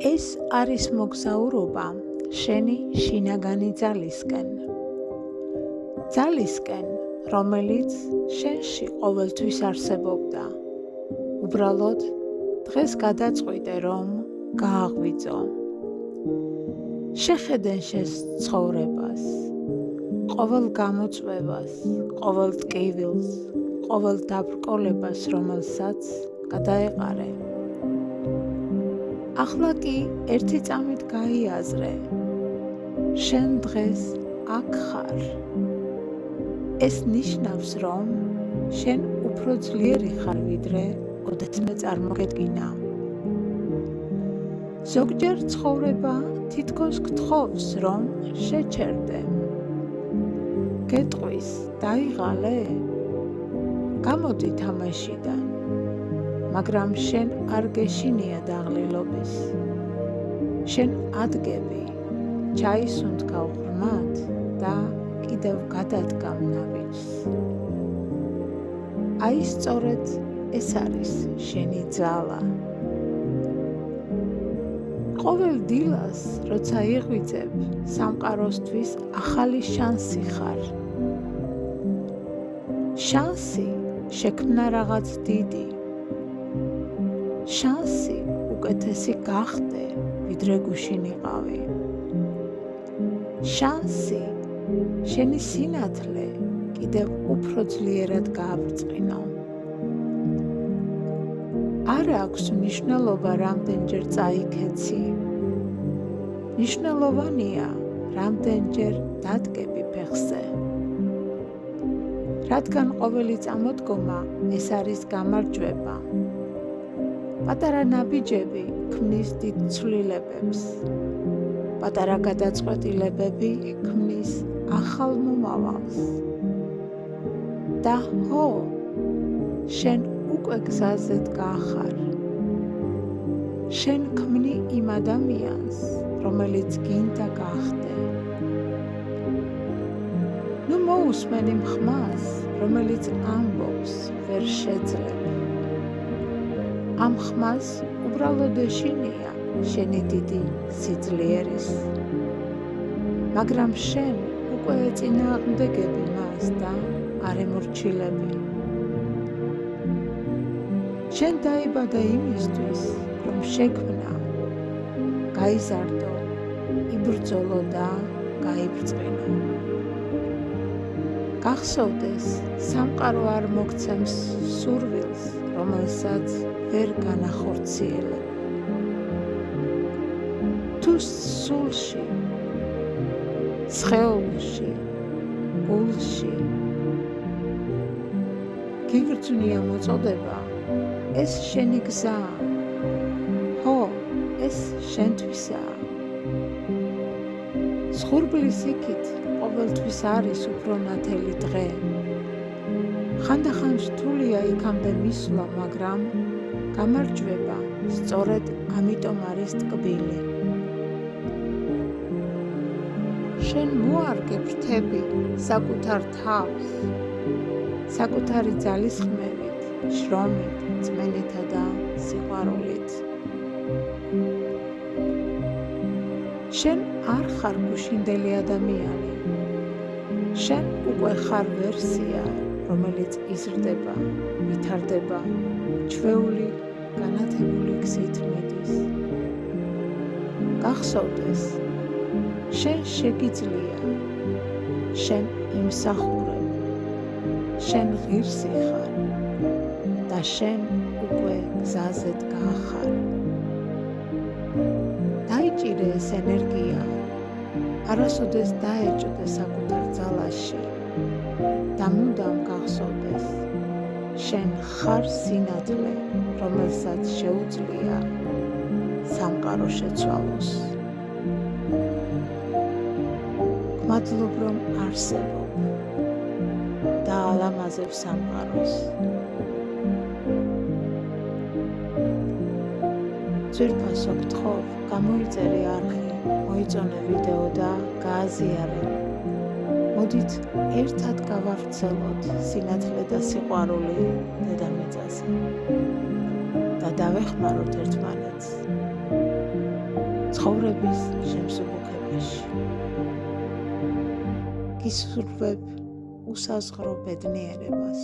ეს არის მოგზაურობა შენი შინაგანი ძალისკენ. ძალისკენ, რომელიც შენში ყოველთვის არსებობდა. უბრალოდ დღეს გადაწყვიტე, რომ გააღვიძო. შეხედენ შენს ცხოვრებას, ყოველ გამოწვევას, ყოველ ტკივილს, ყოველ დაბრკოლებას, რომელსაც გადაეყარე. ახლა კი ერთი წამით გაიაზრე, შენ დღეს აქ ხარ. ეს ნიშნავს, რომ შენ უფრო ძლიერი ხარ, ვიდრე ოდესმე წარმოგედგინა. ზოგჯერ ცხოვრება თითქოს გთხოვს, რომ შეჩერდე. გეტყვის, დაიღალე? გამოდი თამაშიდან. მაგრამ შენ არ გეშინია დაღლილობის. შენ ადგები, ჩაის უნდა უღრმად და კიდევ გადადგამ ნაბიჯს. აი სწორედ ეს არის შენი ძალა. ყოველ დილას, როცა იღვიძებ, სამყაროსთვის ახალი შანსი ხარ. შანსი შექმნა რაღაც დიდი. შანსი უკეთესი გახდე, ვიდრე გუშინიყავი. შანსი შენი სინათლე კიდევ უფრო ძლიერად გააბრწყინო. არ აქვს მნიშვნელობა, რამდენჯერ წაიქეცი. მნიშვნელოვანია, რამდენჯერ დადგები ფეხზე. რადგან ყოველი წამოდგომა ეს არის გამარჯვება. პატარა ნაბიჯები ქმნის დიდ ცვლილებებს. პატარა გადაწყვეტილებები ქმნის ახალ მომავალს. და ჰო, შენ უკვე გზაზე დგახარ. შენ ქმნი იმ ადამიანს, რომელიც გინდა გახდე. ნუ მოусმენ იმ ხმას, რომელიც ამბობს ვერ შეძლებ. ამ ხმას უბრალოდ ეშინია შენი დიდი სიძლიერის. მაგრამ შენ უკვე ეწინააღმდეგები მას და არ ემორჩილები. შენ დაიბადა იმისთვის, რომ შექმნა, გაიზარდო, იბრძოლო და გაიბრწყინო. გახსოვდეს, სამყარო არ მოგცემს სურვილს, რომელსაც ვერ განახორციელებ. თუ სულში, სხეულში, გულში გიგრძნია მოწოდება, ეს შენი გზა. ხო, ეს შენთვისაა. ზღურბლის იქით ყოველთვის არის უფრო ნათელი დღე. ხანდახან რთულია იქამდე მისვლა, მაგრამ გამარჯვება სწორედ ამიტომ არის ტკბილი. შენ მოარგებ ფრთები საკუთარ თავს, საკუთარი ძალისხმევით, შრომით, წმენითა და სიყვარულით. შენ არ ხარ გუშინდელი ადამიანი. შენ უკვე ხარ ვერსია, რომელიც იზრდება, ვითარდება, ჩვეული, განათებული გზით მიდის. გახსოვდეს, შენ შეგიძლია, შენ იმსახურებ, შენ ღირსი ხარ და შენ უკვე გზაზე დგახარ. დაიჭირე ეს ენერგია, არასოდეს დაეჭდე საკუთარ ძალაში და მუდამ გახსოვდეს, შენ ხარ სინათლე, რომელსაც შეუძლია სამყარო შეცვალოს. გმადლობ, რომ არსებობ და ალამაზებ სამყაროს. ძვირფასო გთხოვ, გამოიწერე არხი, მოიწონე ვიდეო და გააზიარე. მოდით ერთად გავავრცელოთ სინათლე და სიყვარული დედამიწაზე და დავეხმაროთ ერთმანეთს. ცხოვრების შემსუბუქებაში. გისურვებ უსაზღრო ბედნიერებას.